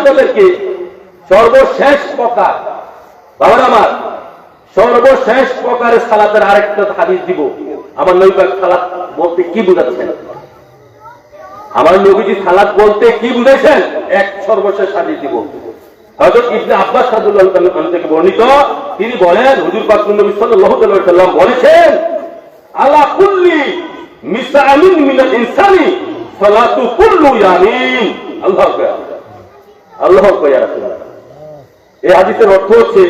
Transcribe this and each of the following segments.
আপনাদেরকে সর্বশেষ প্রকার, বাবার আমার, সর্বশেষ প্রকারের সালাতের আরেকটা হাদিস দিব। আমার নবী পাক সালাত বলতে কি বুঝাচ্ছেন? আমার নবীজি সালাত বলতে কি বুঝাইছেন? এক সর্বশেষ হাদিস দিব। হযরত ইবনে আব্বাস রাদিয়াল্লাহু তাআলা থেকে বর্ণিত, তিনি বলেন হুজুর পাক নবী সাল্লাল্লাহু আলাইহি ওয়াসাল্লাম বলেছেন, আলা কুল্লি মিসআমিন মিনাল ইনসানি সালাতু কুল্লু ইয়ামিন। আল্লাহু আকবার, আল্লাহু আকবার ইয়া রাসূলুল্লাহ। এই হাদিসের অর্থ হচ্ছে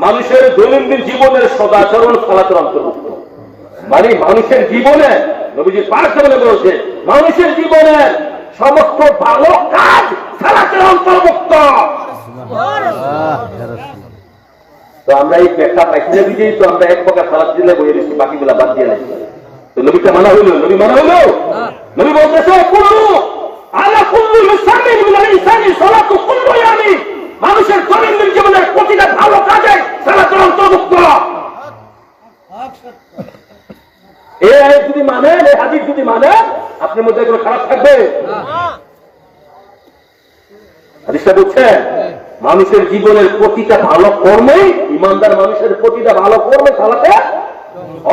মানুষের দৈনন্দিন জীবনের সদাচরণ সালাতের অন্তর্ভুক্ত। মানে মানুষের জীবনে, নবীজি পাক বলেছে, মানুষের জীবনের সমস্ত ভালো কাজ সালাতের অন্তর্ভুক্ত। তো আমরা এই ব্যাখ্যা পাইছি না বুঝেই তো আমরা এক প্রকার সালাত দিলে বইয়ে দিচ্ছি, বাকিগুলা বাদ দিয়ে নাই। তো নবীকে মানা হইল? নবী মানা হইল? নবী বলতেছে কুল্লু আলা কুল্লু মুসলিমিন মিনাল ইনসানি সালাতু কুল্লু ইয়ামিন। মানুষের দৈনন্দিন জীবনের প্রতিটা ভালো কাজে সালাতের অন্তর্ভুক্ত। এই আয়াত যদি মানেন, এই হাদিস যদি মানেন, আপনার মধ্যে কোনো খারাপ থাকবে? হাদিসটা বুঝছেন? মানুষের জীবনের প্রতিটা ভালো কর্মে, ইমানদার মানুষের প্রতিটা ভালো কর্মে সালাতে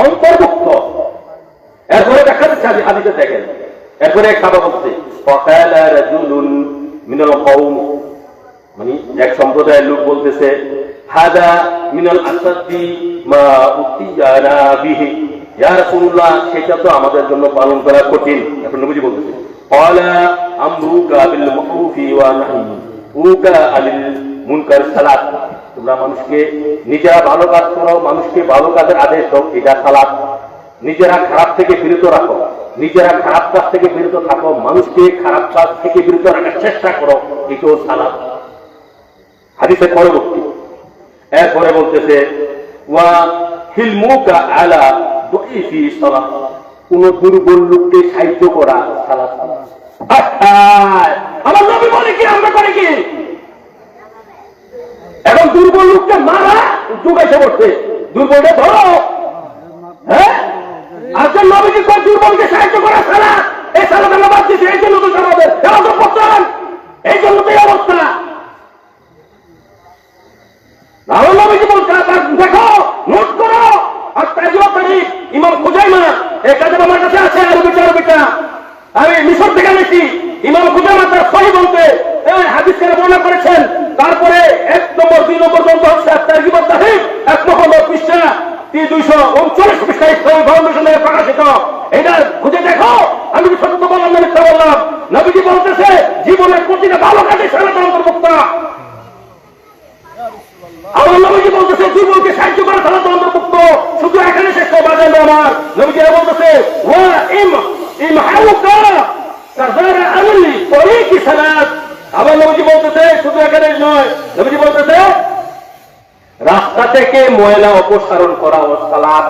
অন্তর্ভুক্ত। এরপরে দেখা যাচ্ছে হাদিসে দেখেন, এরপরে এক সাহাবা বলছে, ফাকালা রাজুলুন মিনাল কওম, মানে এক সম্প্রদায়ের লোক বলতেছে, হাদা মিনাল আসাদি মা উতিয়ানা বিহি, ইয়া রাসূলুল্লাহ, সেটা তো আমাদের জন্য পালন করা কঠিন। এখন নবীজি বলতেছে, ক্বালা আমরুকা বিল মারুফি ওয়া নাহয়ুকা আনিল মুনকার সালাত। তোমরা মানুষকে নিজেরা ভালো কাজ করো, মানুষকে ভালো কাজের আদেশ দাও, এটা সালাত। নিজেরা খারাপ থেকে বিরত রাখো, নিজেরা খারাপ কাজ থেকে বিরত থাকো, মানুষকে খারাপ কাজ থেকে বিরত রাখার চেষ্টা করো, এটাও সালাত। হাদিসের পরবর্তী এরপরে বলতেছে, ওয়া হিলমুকা আলা দুইফি সালাত, কোন দুর্বল লোককে সাহায্য করা সালাত। আমার নবী বলে কি, আমরা করে কি? এখন দুর্বল লোককে মারা যুগাইছে করছে, দুর্বলকে ধরো। হ্যাঁ, আজকে নবীজি কোন দুর্বলকে সাহায্য করা সালাত? এই সালাত আমরা বাদ দিচ্ছি, এই জন্য তো আমাদের পতন, এই জন্য তো এই অবস্থা। নবীজি বলছে, দেখো, নোট করো, আর তারিখ ইমাম খুজাইমা, এই কাজে আমার কাছে আছে, আরবিটা আমি মিশর থেকে এনেছি। ইমাম খুজাইমা তার সহি বলতে হাদিস করে বর্ণনা করেছেন। তারপরে 1 নম্বর 2 নম্বর গ্রন্থ হচ্ছে তারগিব তাহরিব, 1 নম্বর পৃষ্ঠা 239 পৃষ্ঠা ইসলামী ফাউন্ডেশনে প্রকাশিত। এটা খুঁজে দেখো, আমি কি সত্য বললাম না মিথ্যা বললাম? নবীজি বলতেছে জীবনের প্রতিটা ভালো কাজে সালাত অন্তর্ভুক্ত। আমার নবীজি বলতেছে দুর্বলকে সাহায্য করা সালাত অন্তর্ভুক্ত। শুধু এখানে শেষ বাজার আমার নবীজি বলতেছে, ওয়া ইমহাউকা কাযারা আনলি তরিকি সালাত। আমার নবীজি বলতেছে শুধু এখানে নয়, নবীজি বলতেছে রাস্তা থেকে ময়লা অপসারণ করা ও সালাত।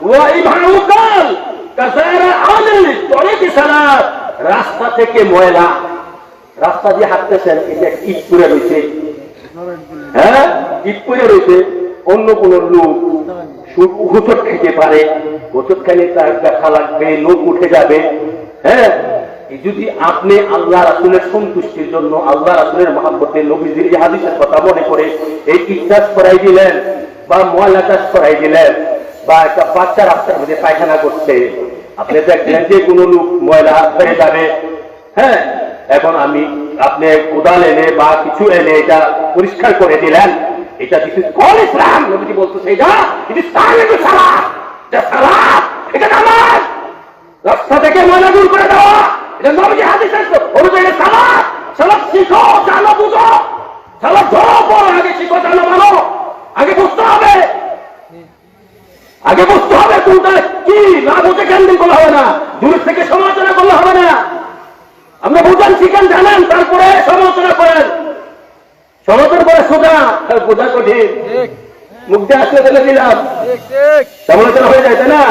ওয়া ইমহাউকা কাযারা আনলি তরিকি সালাত, রাস্তা থেকে ময়লা, রাস্তা দিয়ে হাঁটতেছেন, এটা ইট পড়ে রয়েছে, হ্যাঁ ইট পড়ে রয়েছে, অন্য কোন লোক হুচট খেতে পারে, হুচট খাইলে তার দেখা লাগবে, লোক উঠে যাবে। হ্যাঁ, যদি আপনি আল্লাহ রাসূলের সন্তুষ্টির জন্য, আল্লাহ রাসূলের মহব্বতে নবীজির এই হাদিসের কথা মনে করে এই ইটটাস করাই দিলেন বা ময়লাটাস করাই দিলেন, বা একটা বাচ্চা রাস্তার মধ্যে পায়খানা করছে, আপনি দেখলেন যে কোনো লোক ময়লা হয়ে যাবে, হ্যাঁ, এখন আপনি কোদাল এনে বা কিছু এনে এটা পরিষ্কার করে দিলেন, এটা দিস কল ইসলাম। নবীজি বলতেছে এটা সালাত, সালাত, এটা নামাজ। রাস্তা থেকে ময়লা দূর করে দেওয়া, এটা নবীজি হাদিসের অনুযায়ী সালাত। সালাত শিখো, জানো, বুঝো, সালাত ধরো, পড়ো, আগে শিখো, জানো, মানো, আগে বুঝতে হবে, আগে বুঝতে হবে কোনটা কি। না বুঝে ক্যান্ডিং করলে হবে না, দূর থেকে সমালোচনা করলে হবে না। আপনি বুঝেন, শিখেন, জানেন, তারপরে সমালোচনা করেন। সমালোচনা করে সোজা, বোঝা কঠিন, মুখ দিয়ে আসলে ফেলে দিলাম, সমালোচনা হয়ে যায়, তাই না?